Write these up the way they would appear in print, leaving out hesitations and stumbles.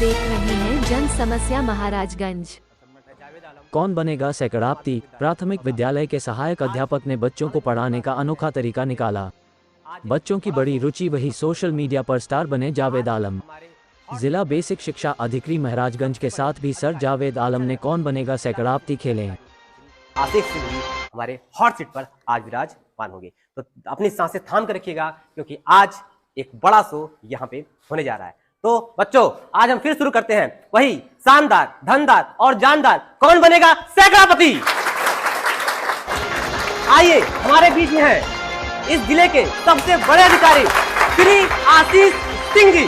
देख रहे हैं जन समस्या महाराजगंज। कौन बनेगा सैकड़ापति? प्राथमिक विद्यालय के सहायक अध्यापक ने बच्चों को पढ़ाने का अनोखा तरीका निकाला। बच्चों की बड़ी रुचि वही सोशल मीडिया पर स्टार बने जावेद आलम। जिला बेसिक शिक्षा अधिकारी महाराजगंज के साथ भी सर जावेद आलम ने कौन बनेगा सैकड़ापति खेले। आसिफ सिंह भी हमारे हॉट सीट पर आज विराजमान होंगे, तो अपनी सांसें थाम कर रखिएगा क्योंकि आज एक बड़ा शो यहाँ पे होने जा रहा है। तो बच्चों, आज हम फिर शुरू करते हैं वही शानदार, धनदार और जानदार कौन बनेगा सैकड़ापति। आइए, हमारे बीच में है इस जिले के सबसे बड़े अधिकारी श्री आशीष सिंह जी।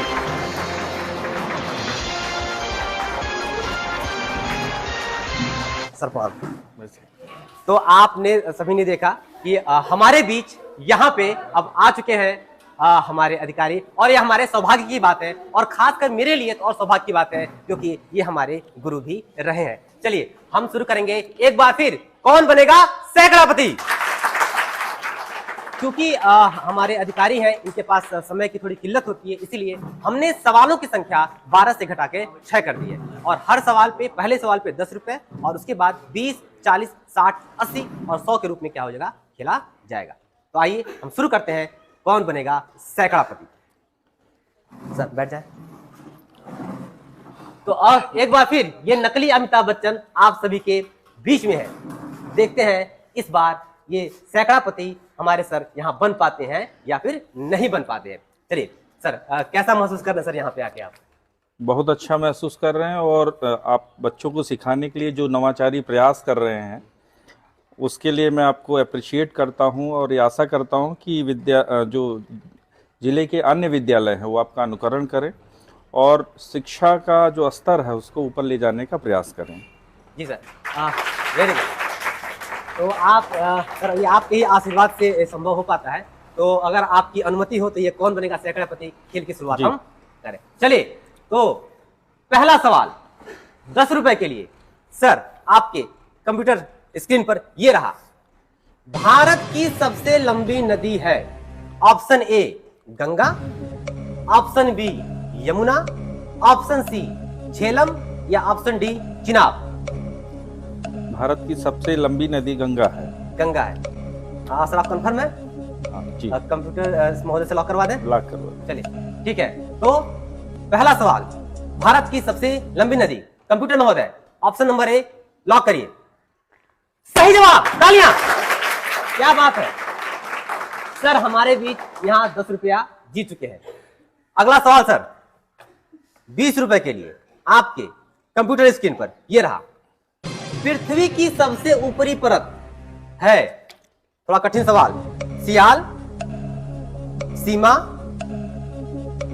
तो आपने सभी ने देखा कि हमारे बीच यहाँ पे अब आ चुके हैं हमारे अधिकारी, और ये हमारे सौभाग्य की बात है, और खासकर मेरे लिए तो और सौभाग्य की बात है क्योंकि ये हमारे गुरु भी रहे हैं। चलिए हम शुरू करेंगे एक बार फिर, कौन बनेगा सैकड़ापति। क्योंकि हमारे अधिकारी हैं, इनके पास समय की थोड़ी किल्लत होती है, इसीलिए हमने सवालों की संख्या 12 से घटा के 6 कर दी है, और हर सवाल पे, पहले सवाल पे 10 रुपए, और उसके बाद 20, 40, 60, 80 और 100 के रूप में क्या हो जाएगा, खेला जाएगा। तो आइए हम शुरू करते हैं, कौन बनेगा सैकड़ापति। सर बैठ जाए। तो और एक बार फिर ये नकली अमिताभ बच्चन आप सभी के बीच में है। देखते हैं इस बार ये सैकड़ापति हमारे सर यहाँ बन पाते हैं या फिर नहीं बन पाते हैं। चलिए सर, कैसा महसूस कर रहे हैं सर यहाँ पे आके आप? बहुत अच्छा महसूस कर रहे हैं, और आप बच्चों को सिखाने के लिए जो नवाचारी प्रयास कर रहे हैं उसके लिए मैं आपको अप्रिशिएट करता हूं, और ये आशा करता हूं कि जो जिले के अन्य विद्यालय हैं वो आपका अनुकरण करें और शिक्षा का जो स्तर है उसको ऊपर ले जाने का प्रयास करें। जी सर, वेरी गुड। तो आप सर, ये आपके ही आशीर्वाद से संभव हो पाता है, तो अगर आपकी अनुमति हो तो ये कौन बनेगा सैकड़ापति खेल की शुरुआत हम करें। चलिए, तो पहला सवाल 10 रुपए के लिए सर आपके कंप्यूटर स्क्रीन पर ये रहा। भारत की सबसे लंबी नदी है, option A Ganga, option B Yamuna, option C Jhelum या ऑप्शन डी चिनाब। भारत की सबसे लंबी नदी गंगा है। गंगा है। सर आप कंफर्म है? जी। कंप्यूटर महोदय से लॉक करवा दें। लॉक करवा। चलिए ठीक है। तो पहला सवाल, भारत की सबसे लंबी नदी, कंप्यूटर महोदय ऑप्शन नंबर ए लॉक करिए। सही जवाब, तालियां। क्या बात है सर, हमारे बीच यहां 10 रुपया जीत चुके हैं। अगला सवाल सर 20 रुपए के लिए आपके कंप्यूटर स्क्रीन पर यह रहा। पृथ्वी की सबसे ऊपरी परत है, थोड़ा कठिन सवाल, सियाल, सीमा,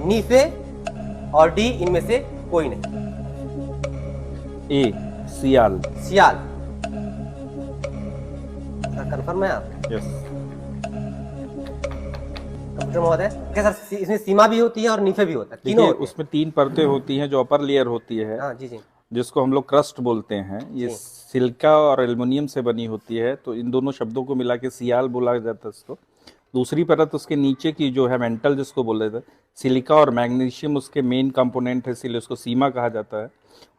नीफे और डी इनमें से कोई नहीं। ए सियाल। सियाल कंफर्म है आप? यस। कंप्यूटर महोदय क्या सर, इसमें सीमा भी होती है और नीफे भी होता है, तीनों होते हैं? उसमें 3 परतें होती हैं। जो अपर लेयर होती है, हाँ, जी जी, जिसको हम लोग क्रस्ट बोलते हैं, ये सिलिका और एल्युमिनियम से बनी होती है, तो इन दोनों शब्दों को मिला के सियाल बोला जाता है इसको। दूसरी परत उसके नीचे की जो है मेंटल, जिसको बोले थे, सिलिका और मैग्नीशियम उसके मेन कंपोनेंट है, इसीलिए उसको सीमा कहा जाता है।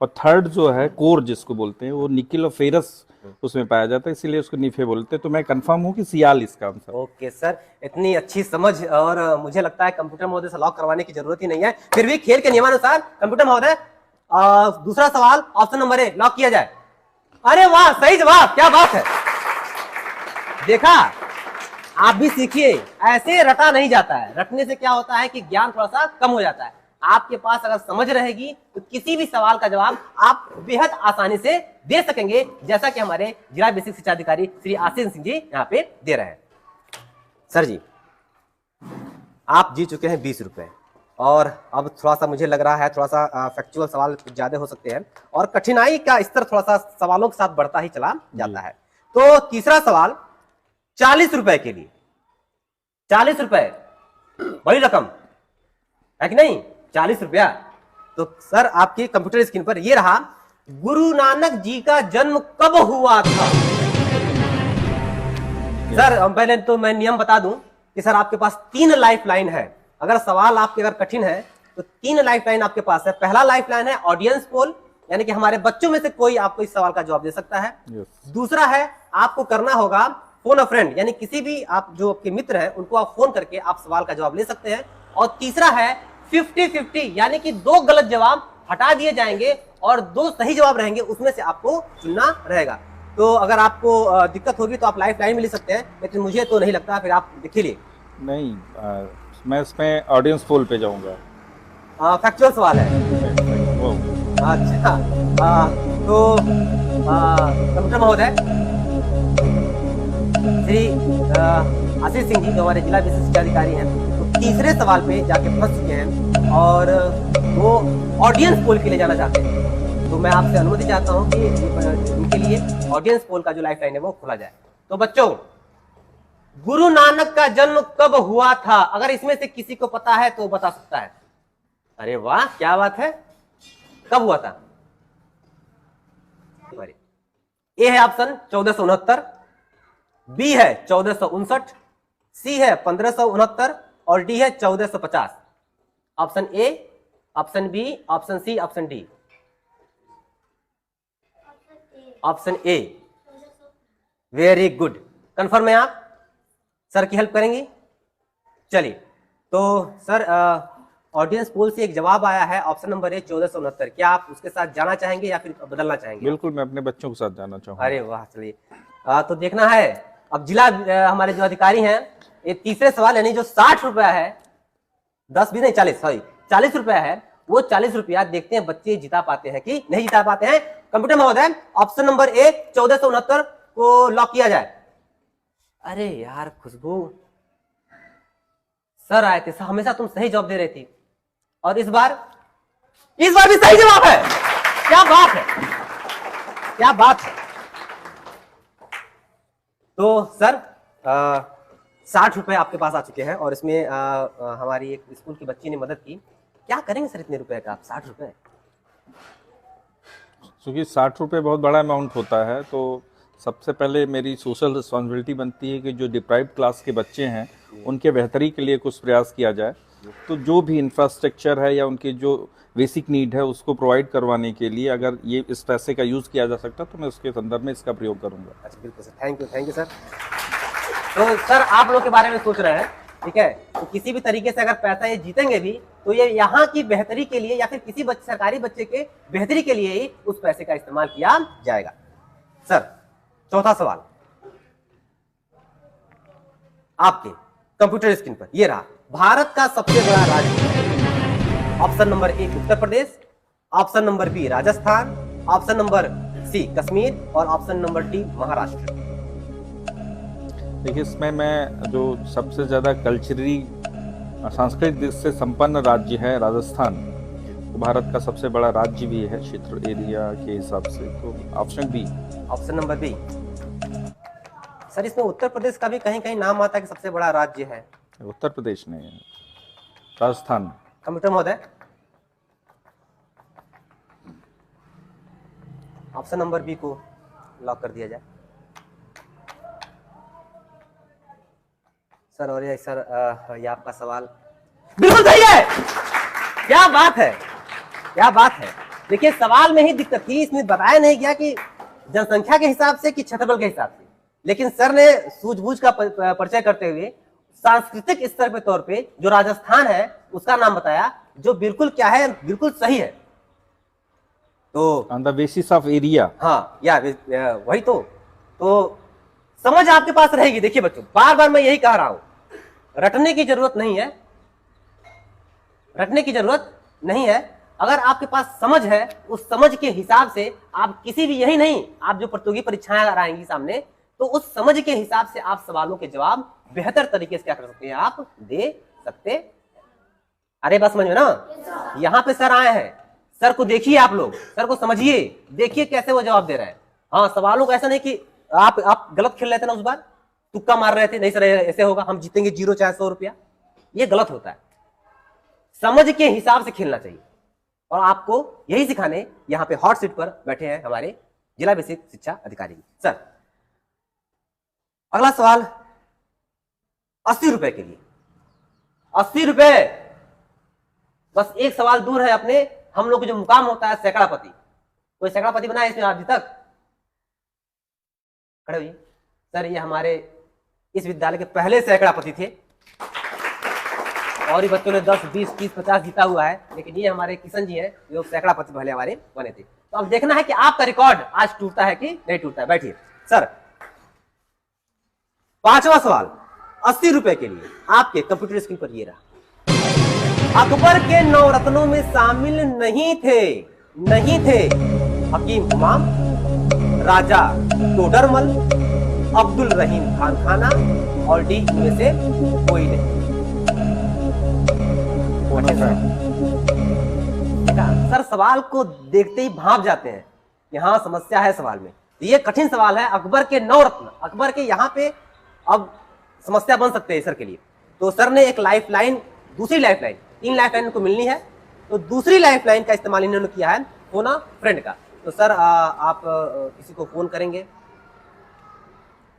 और थर्ड जो है कोर जिसको बोलते हैं, वो निकिल और फेरस उसमें पाया जाता है, इसीलिए उसको नीफे बोलते हैं। तो मैं कंफर्म हूँ कि सियाल इसका आंसर। ओके सर, इतनी अच्छी समझ, और मुझे लगता है कंप्यूटर महोदय से लॉक करवाने की जरूरत ही नहीं है। फिर भी खेल के नियमानुसार कंप्यूटर महोदय दूसरा सवाल ऑप्शन नंबर ए लॉक किया जाए। अरे वाह, सही जवाब, क्या बात है। देखा, आप भी सीखिए, ऐसे रटा नहीं जाता है। रटने से क्या होता है कि ज्ञान थोड़ा सा कम हो जाता है। आपके पास अगर समझ रहेगी तो किसी भी सवाल का जवाब आप बेहद आसानी से दे सकेंगे, जैसा कि हमारे जिला बेसिक शिक्षा अधिकारी श्री आशीष सिंह जी यहाँ पे दे रहे हैं। सर जी, आप जीत चुके हैं 20 रुपए, और अब थोड़ा सा मुझे लग रहा है थोड़ा सा फैक्चुअल सवाल ज्यादा हो सकते हैं, और कठिनाई का स्तर थोड़ा सा सवालों के साथ बढ़ता ही चला जाता है। तो तीसरा सवाल 40 रुपए के लिए। 40 रुपए बड़ी रकम है कि नहीं? 40 रुपया। तो सर आपके कंप्यूटर स्क्रीन पर यह रहा, गुरु नानक जी का जन्म कब हुआ था? सर पहले तो मैं नियम बता दूं कि सर आपके पास 3 लाइफ लाइन है। अगर सवाल आपके अगर कठिन है तो 3 लाइफ लाइन आपके पास है। पहला लाइफ लाइन है ऑडियंस पोल, यानी कि हमारे बच्चों में से कोई आपको इस सवाल का जवाब दे सकता है। दूसरा है आपको करना होगा फोन अ फ्रेंड, यानी किसी भी आप जो आपके मित्र हैं उनको आप फोन करके आप सवाल का जवाब ले सकते हैं। और तीसरा है 50-50, यानी कि 2 गलत जवाब हटा दिए जाएंगे और 2 सही जवाब रहेंगे, उसमें से आपको चुनना रहेगा। तो अगर आपको दिक्कत होगी तो आप लाइफ लाइन में ले सकते हैं, लेकिन मुझे तो नहीं लगता, फिर आप देख लीजिए। नहीं, मैं इसमें ऑडियंस पोल पे जाऊंगा। फैक्चुअल सवाल है। वो अच्छा, तो कंप्यूटर महोदय श्री आशीष सिंह जी जो हमारे जिला विशिष्ट शिक्षा अधिकारी हैं, तो तीसरे सवाल पे जाके फंस चुके हैं और वो ऑडियंस पोल के लिए जाना चाहते हैं। तो मैं आपसे अनुमति चाहता हूं कि इनके लिए ऑडियंस पोल का जो लाइफ लाइन है वो खोला जाए। तो बच्चों, गुरु नानक का जन्म कब हुआ था? अगर इसमें से किसी को पता है तो बता सकता है। अरे वाह, क्या बात है, कब हुआ था? ए है ऑप्शन 1469, बी है 1459, सी है 1569 और डी है 1450। Option A, option B, option C, option D. Option A, very good, confirm है आप? सर की हेल्प करेंगी? चलिए, तो सर ऑडियंस पोल से एक जवाब आया है, ऑप्शन नंबर ए 1469। क्या आप उसके साथ जाना चाहेंगे या फिर बदलना चाहेंगे? बिल्कुल, मैं अपने बच्चों के साथ जाना चाहूंगा। अरे वाह, चलिए तो देखना है अब जिला हमारे जो अधिकारी हैं, ये तीसरे सवाल यानी जो 60 रुपया है, 10 भी नहीं 40, सॉरी 40 रुपया है, वो 40 रुपया देखते हैं बच्चे जिता पाते हैं कि नहीं जिता पाते हैं। कंप्यूटर महोदय ऑप्शन नंबर ए 1469 को लॉक किया जाए। अरे यार खुशबू, सर आए थे, हमेशा तुम सही जवाब दे रही थी और इस बार भी सही जवाब है। क्या बात है, क्या बात है। तो सर 60 रुपए आपके पास आ चुके हैं और इसमें हमारी एक स्कूल की बच्ची ने मदद की। क्या करेंगे सर इतने रुपए का आप? 60 रुपए, क्योंकि 60 रुपये बहुत बड़ा अमाउंट होता है, तो सबसे पहले मेरी सोशल रिस्पॉन्सिबिलिटी बनती है कि जो डिप्राइव्ड क्लास के बच्चे हैं उनके बेहतरी के लिए कुछ प्रयास किया जाए। तो जो भी इंफ्रास्ट्रक्चर है या उनके जो बेसिक नीड है उसको प्रोवाइड करवाने के लिए अगर ये इस पैसे का यूज़ किया जा सकता तो मैं उसके संदर्भ में इसका प्रयोग करूँगा। अच्छा, बिल्कुल सर, थैंक यू सर। तो सर आप लोग के बारे में सोच रहे हैं, ठीक है, तो किसी भी तरीके से अगर पैसा ये जीतेंगे भी तो ये यहाँ की बेहतरी के लिए या फिर किसी सरकारी बच्चे के बेहतरी के लिए ही उस पैसे का इस्तेमाल किया जाएगा। सर चौथा सवाल आपके कंप्यूटर स्क्रीन पर ये रहा। भारत का सबसे बड़ा राज्य, option number A Uttar Pradesh, option number B Rajasthan, option number C Kashmir और ऑप्शन नंबर डी महाराष्ट्र। देखिए, इसमें मैं जो सबसे ज़्यादा कल्चरली सांस्कृतिक से संपन्न राज्य है राजस्थान, तो भारत का सबसे बड़ा राज्य भी है क्षेत्र एरिया के हिसाब से, तो option B. Option number B. Sir इसमें उत्तर प्रदेश का भी कहीं कहीं नाम आता है कि सबसे बड़ा राज्य है। उत्तर प्रदेश नहीं है, राजस्थान। कंप्यूटर महोदय ऑप्शन नंबर बी को लॉक कर दिया जाए। सर और ये सर ये आपका सवाल बिल्कुल सही है। क्या बात है, क्या बात है। देखिए सवाल में ही दिक्कत थी, इसमें बताया नहीं गया कि जनसंख्या के हिसाब से कि क्षेत्रफल के हिसाब से, लेकिन सर ने सूझबूझ का परिचय करते हुए सांस्कृतिक स्तर पे तौर पे जो राजस्थान है उसका नाम बताया, जो बिल्कुल क्या है, बिल्कुल सही है। तो on the basis of area, हाँ या वही तो समझ आपके पास रहेगी। देखिए बच्चों, बार बार मैं यही कह रहा हूं, रटने की जरूरत नहीं है, रटने की जरूरत नहीं है। अगर आपके पास समझ है, उस समझ के हिसाब से आप किसी भी, यही नहीं, आप जो प्रतियोगी परीक्षाएं अगर आएंगी सामने, तो उस समझ के हिसाब से आप सवालों के जवाब बेहतर तरीके से क्या कर सकते हैं, आप दे सकते। अरे बस समझ में ना, यहाँ पे सर आए हैं, सर को देखिए, आप लोग सर को समझिए, देखिए कैसे वो जवाब दे रहे हैं। हाँ, सवालों को ऐसा नहीं कि आप गलत खेल रहे थे ना, उस बार तुक्का मार रहे थे, नहीं सर ऐसे होगा, हम जीतेंगे 0 चाहे 100 रुपया, ये गलत होता है। समझ के हिसाब से खेलना चाहिए। और आपको यही सिखाने यहाँ पे हॉट सीट पर बैठे हैं हमारे जिला बेसिक शिक्षा अधिकारी। सर अगला सवाल 80 रुपए के लिए, 80 रुपए बस एक सवाल दूर है अपने हम लोग को जो मुकाम होता है सैकड़ापति। कोई सैकड़ापति बना है इसमें अभी तक? खड़े होइए सर, ये हमारे इस विद्यालय के पहले सैकड़ापति थे और ये बच्चों ने 10, 20, 30, 50 जीता हुआ है, लेकिन ये हमारे किशन जी हैं जो सैकड़ापति पहले हमारे बने थे। तो अब देखना है कि आपका रिकॉर्ड आज टूटता है कि नहीं टूटता है। बैठिए सर। 5वां सवाल 80 रुपए के लिए आपके कंप्यूटर स्क्रीन पर ये रहा। अकबर के नवरत्नों में शामिल नहीं थे हकीम हुमाम, राजा टोडरमल, अब्दुल रहीम खान खाना और डी इनमें से कोई नहीं। सर सवाल को देखते ही भाप जाते हैं, यहां समस्या है सवाल में। ये कठिन सवाल है। अकबर के नवरत्न, अकबर के यहाँ पे अब समस्या बन सकते हैं सर के लिए। तो सर ने एक लाइफलाइन, दूसरी लाइफलाइन, 3 लाइफलाइन को मिलनी है, तो दूसरी लाइफलाइन का इस्तेमाल इन्होंने किया है फोना फ्रेंड का। तो सर आप किसी को फोन करेंगे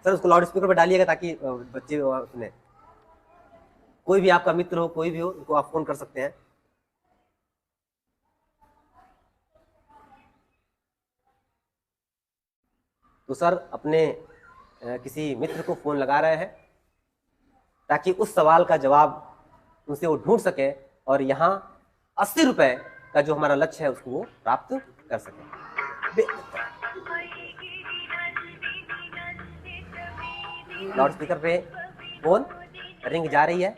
सर, उसको लाउड स्पीकर पर डालिएगा ताकि बच्चे सुने। कोई भी आपका मित्र हो, कोई भी हो, उनको आप फोन कर सकते हैं। तो सर अपने किसी मित्र को फोन लगा रहे हैं ताकि उस सवाल का जवाब उनसे वो ढूंढ सके और यहाँ 80 रुपए का जो हमारा लक्ष्य है उसको वो प्राप्त कर सके। लाउड स्पीकर पे फोन रिंग जा रही है।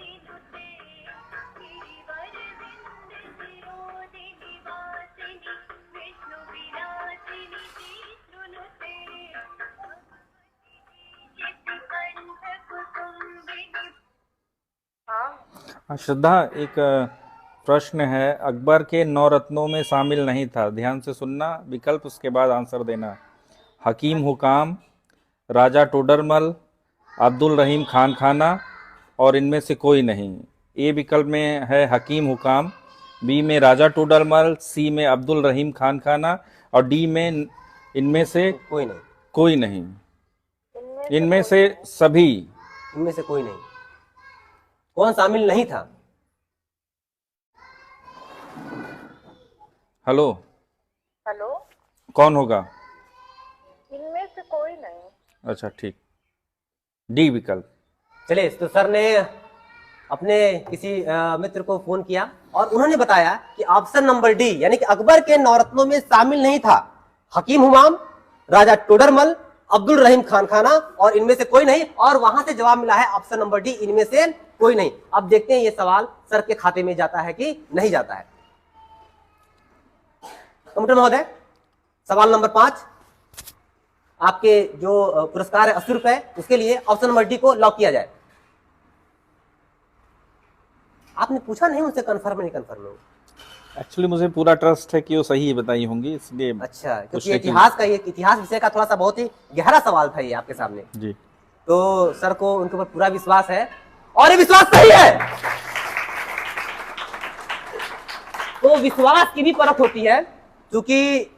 श्रद्धा, एक प्रश्न है, अकबर के 9 रत्नों में शामिल नहीं था, ध्यान से सुनना, विकल्प उसके बाद आंसर देना। हकीम हुकाम, राजा टोडरमल, अब्दुल रहीम खान खाना और इनमें से कोई नहीं। ए विकल्प में है हकीम हुकाम, बी में राजा टोडरमल, सी में अब्दुल रहीम खान खाना और डी में इनमें से कोई नहीं। इनमें से सभी, इनमें से कोई नहीं। कौन शामिल नहीं था? हेलो, कौन होगा? इनमें से कोई नहीं। अच्छा ठीक, डी विकल्प। चलिए, तो सर ने अपने किसी मित्र को फोन किया और उन्होंने बताया कि ऑप्शन नंबर डी यानी कि अकबर के नवरत्नों में शामिल नहीं था हकीम हुमाम, राजा टोडरमल, अब्दुल रहीम खान खाना और इनमें से कोई नहीं। और वहां से जवाब मिला है ऑप्शन नंबर डी, इनमें से कोई नहीं। अब देखते हैं ये सवाल सर के खाते में जाता है कि नहीं जाता है। कंप्यूटर महोदय, सवाल नंबर 5, आपके जो पुरस्कार है 80 रुपए, उसके लिए ऑप्शन नंबर डी को लॉक किया जाए। आपने पूछा नहीं मुझसे कंफर्म नहीं कंफर्म है? एक्चुअली मुझे पूरा ट्रस्ट है कि वो सही ही बताई होंगी, इसलिए। अच्छा, क्योंकि इतिहास का, ये इतिहास विषय का थोड़ा सा बहुत ही गहरा सवाल था ये आपके सामने जी। तो सर को उनके ऊपर पूरा विश्वास है और ये विश्वास सही है। तो विश्वास की भी परख होती है, क्योंकि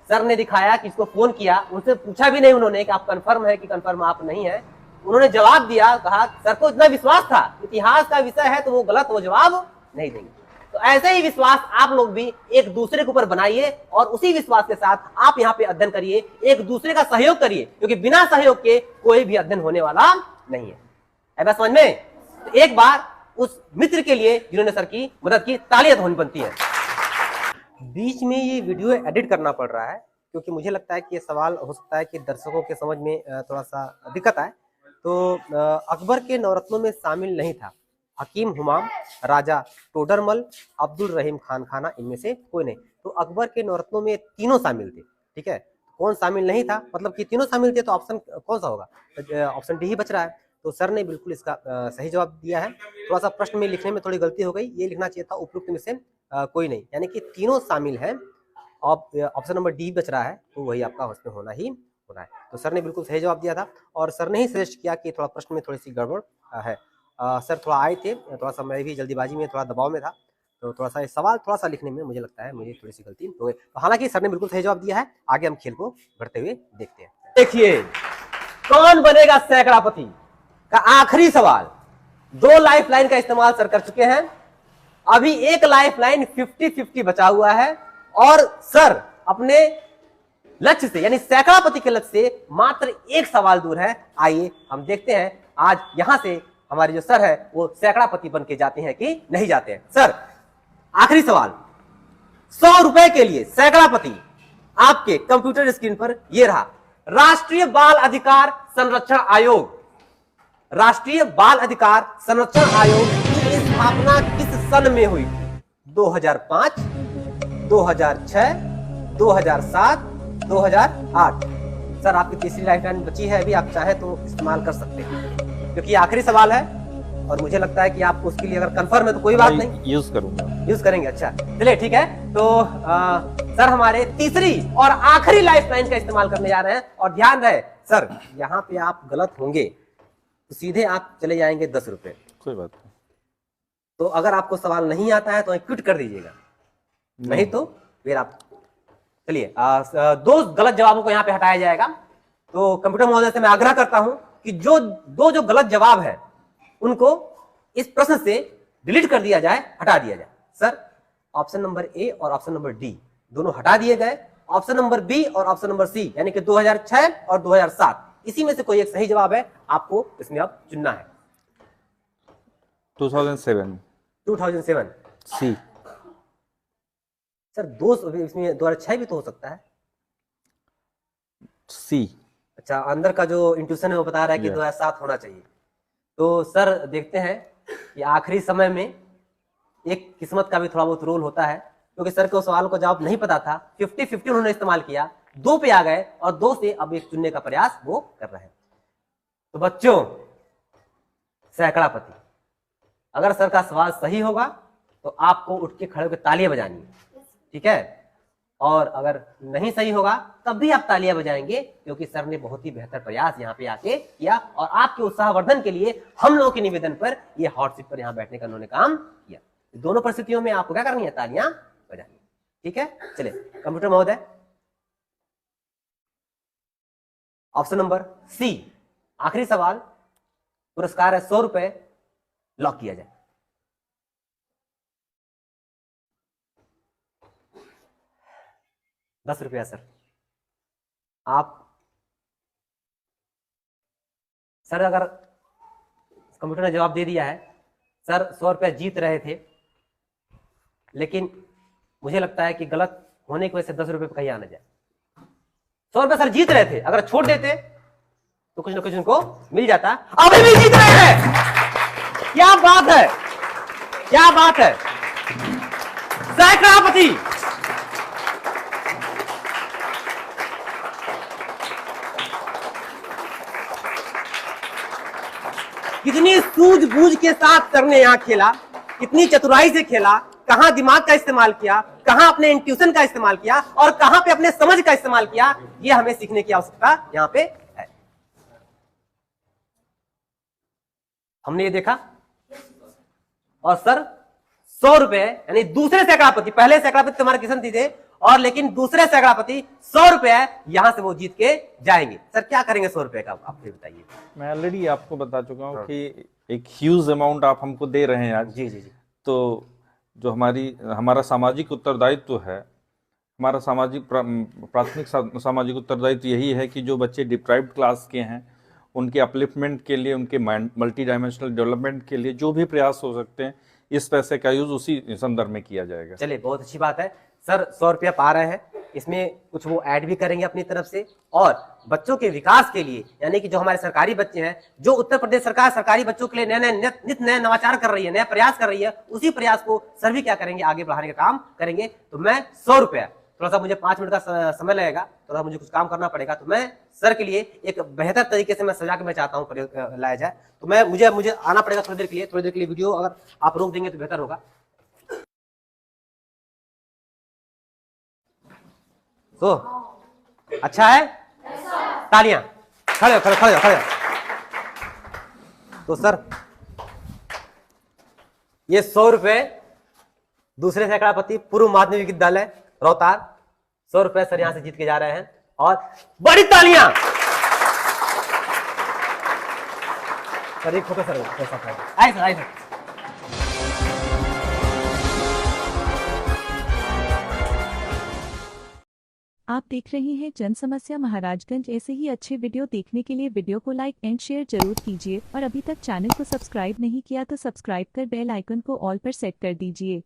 सर ने दिखाया कि इसको फोन किया, उनसे पूछा भी नहीं उन्होंने कि आप कंफर्म है कि कंफर्म आप नहीं है। उन्होंने जवाब दिया, कहा सर को इतना विश्वास था, इतिहास का विषय है तो वो गलत, वो जवाब नहीं देंगे। तो ऐसे ही विश्वास आप लोग भी एक दूसरे के ऊपर बनाइए और उसी विश्वास के साथ आप यहाँ पे अध्ययन करिए, एक दूसरे का सहयोग करिए, क्योंकि बिना सहयोग के कोई भी अध्ययन होने वाला नहीं है। ऐसा समझ में? तो एक बार उस मित्र के लिए जिन्होंने सर की मदद की, तालियां होनी बनती है। बीच में ये वीडियो एडिट करना पड़ रहा है क्योंकि मुझे लगता है कि ये सवाल हो सकता है कि दर्शकों के समझ में थोड़ा सा दिक्कत आए। तो अकबर के नवरत्नों में शामिल नहीं था हकीम हुमाम, राजा टोडरमल, अब्दुल रहीम खान खाना, इनमें से कोई नहीं। तो अकबर के नवरत्नों में तीनों शामिल थे, ठीक है। कौन शामिल नहीं था, मतलब कि तीनों शामिल थे, तो ऑप्शन कौन सा होगा? ऑप्शन डी ही बच रहा है। तो सर ने बिल्कुल इसका सही जवाब दिया है। थोड़ा सा प्रश्न में लिखने में थोड़ी गलती हो गई, ये लिखना चाहिए था उपयुक्त में से कोई नहीं, यानी कि तीनों शामिल है। ऑप्शन नंबर डी बच रहा है, तो वही आपका उसमें होना ही होना है। तो सर ने बिल्कुल सही जवाब दिया था और सर ने ही सजेस्ट किया कि थोड़ा प्रश्न में थोड़ी सी गड़बड़ है। सर थोड़ा आए थे, थोड़ा सा मैं भी जल्दीबाजी में, थोड़ा दबाव में था, तो थोड़ा सा सवाल थोड़ा सा लिखने में मुझे लगता है मुझे थोड़ी सी गलती हो गई। तो हालांकि सर ने बिल्कुल सही जवाब दिया है। आगे हम खेल को बढ़ते हुए देखते हैं। देखिए, कौन बनेगा सैकड़ापति का आखिरी सवाल। 2 लाइफलाइन का इस्तेमाल सर कर चुके हैं अभी एक लाइफ लाइन 50-50 बचा हुआ है और सर अपने लक्ष्य से यानी सैकड़ापति के लक्ष्य से मात्र एक सवाल दूर है। आइए हम देखते हैं आज यहां से हमारे जो सर है वो सैकड़ापति बन के जाते हैं कि नहीं जाते हैं। सर आखिरी सवाल, 100 रुपए के लिए सैकड़ापति आपके कंप्यूटर स्क्रीन पर ये रहा। राष्ट्रीय बाल अधिकार संरक्षण आयोग, राष्ट्रीय बाल अधिकार संरक्षण आयोग की स्थापना किस सन में हुई? 2005, 2006, 2007, 2008। सर आपकी तीसरी लाइफलाइन बची है, अभी आप चाहें तो इस्तेमाल कर सकते हैं क्योंकि ये आखिरी सवाल है और मुझे लगता है कि आप उसके लिए अगर कंफर्म है तो कोई बात नहीं, यूज करूंगा, यूज करेंगे। अच्छा चलिए ठीक है। तो सर हमारे तीसरी और आखिरी लाइफलाइन का इस्तेमाल करने जा रहे हैं और ध्यान रहे सर यहाँ पे आप गलत होंगे तो सीधे आप चले जाएंगे 10 रुपए। कोई बात नहीं। तो अगर आपको सवाल नहीं आता है तो क्विट कर दीजिएगा, नहीं तो फिर आप चलिए 2 गलत जवाबों को यहाँ पे हटाया जाएगा। तो कंप्यूटर महोदय से मैं आग्रह करता हूं कि जो गलत जवाब है उनको इस प्रश्न से डिलीट कर दिया जाए, हटा दिया जाए। सर ऑप्शन नंबर ए और ऑप्शन नंबर डी दोनों हटा दिए गए। ऑप्शन नंबर बी और ऑप्शन नंबर सी यानी कि 2006 और 2007 इसी में से कोई एक सही जवाब है, आपको इसमें अब चुनना है। 2007 सी। सर दो इसमें 2006 भी तो हो सकता है। सी। अच्छा अंदर का जो इंट्यूशन है वो बता रहा है कि 2007 होना चाहिए। तो सर देखते हैं कि आखिरी समय में एक किस्मत का भी थोड़ा बहुत रोल होता है क्योंकि सर को सवाल का जवाब नहीं पता था। 50-50 उन्होंने इस्तेमाल किया, 2 पे आ गए और 2 से अब एक चुनने का प्रयास वो कर रहे हैं। तो बच्चों सैकड़ापति, अगर सर का सवाल सही होगा तो आपको उठ के खड़े होकर तालियां बजानी है, ठीक है? और अगर नहीं सही होगा तब भी आप तालियां बजाएंगे क्योंकि सर ने बहुत ही बेहतर प्रयास यहाँ पे आके किया और आपके उत्साहवर्धन के लिए हम लोगों के निवेदन पर ये हॉट सीट पर यहाँ बैठने का उन्होंने काम किया। दोनों परिस्थितियों में आपको क्या करनी है? तालियां बजानी, ठीक है? चलिए कंप्यूटर महोदय ऑप्शन नंबर सी आखिरी सवाल, पुरस्कार है 100 रुपए, लॉक किया जाए। ₹10 सर। आप सर अगर कंप्यूटर ने जवाब दे दिया है, सर 100 रुपया जीत रहे थे लेकिन मुझे लगता है कि गलत होने की वजह से 10 रुपये पे कहीं आना जाए। 100 रुपये सर जीत रहे थे, अगर छोड़ देते तो कुछ ना कुछ उनको मिल जाता। अभी भी जीत रहे हैं, क्या बात है, क्या बात है। सैकड़ापति कितनी सूझबूझ के साथ सर ने यहाँ खेला, कितनी चतुराई से खेला, कहां दिमाग का इस्तेमाल किया, कहां अपने इंट्यूशन का इस्तेमाल किया और कहां पे अपने समझ का इस्तेमाल किया, ये हमें सीखने की आवश्यकता यहाँ पे है। हमने ये देखा और सर 100 रुपए यानी दूसरे सैकड़ापति, पहले सैकड़ापति तुम्हारे किशन जी थे और लेकिन दूसरे सैकड़ापति 100 रुपए यहां से वो जीत के जाएंगे। सर क्या करेंगे 100 रुपए का, आप फिर बताइए। मैं ऑलरेडी आपको बता चुका हूँ कि एक ह्यूज अमाउंट आप हमको दे रहे हैं आज। जी जी जी। तो जो हमारा सामाजिक उत्तरदायित्व है, हमारा प्राथमिक सामाजिक उत्तरदायित्व यही है कि जो बच्चे डिप्राइव्ड क्लास के हैं उनके अपलिफ्टमेंट के लिए, उनके मल्टी डायमेंशनल डेवलपमेंट के लिए जो भी प्रयास हो सकते हैं इस पैसे का यूज उसी संदर्भ में किया जाएगा। चलिए बहुत अच्छी बात है। सर 100 रुपया पा रहे हैं, इसमें कुछ वो ऐड भी करेंगे अपनी तरफ से और बच्चों के विकास के लिए यानी कि जो हमारे सरकारी बच्चे हैं, जो उत्तर प्रदेश सरकार सरकारी बच्चों के लिए नए नवाचार कर रही है, नया प्रयास कर रही है, उसी प्रयास को सर भी क्या करेंगे, आगे बढ़ाने का काम करेंगे। तो मैं 100 रुपया, थोड़ा सा मुझे 5 मिनट का समय लगेगा, थोड़ा मुझे कुछ काम करना पड़ेगा, तो मैं सर के लिए एक बेहतर तरीके से मैं सजा के मैं चाहता हूँ प्रयोग लाया जाए। तो मैं मुझे आना पड़ेगा थोड़ी देर के लिए वीडियो अगर आप रोक देंगे तो बेहतर होगा। तो अच्छा है, तालियां, खड़े हो। तो सर ये 100 रुपए दूसरे सैकड़ापति पूर्व माध्यमिक विद्यालय रोहतार, 100 रुपए सर यहां से जीत के जा रहे हैं और बड़ी तालियां। सर एक फोटो सर, आइए सर। आप देख रहे हैं जन समस्या महाराजगंज। ऐसे ही अच्छे वीडियो देखने के लिए वीडियो को लाइक एंड शेयर जरूर कीजिए और अभी तक चैनल को सब्सक्राइब नहीं किया तो सब्सक्राइब कर बेल आइकन को ऑल पर सेट कर दीजिए।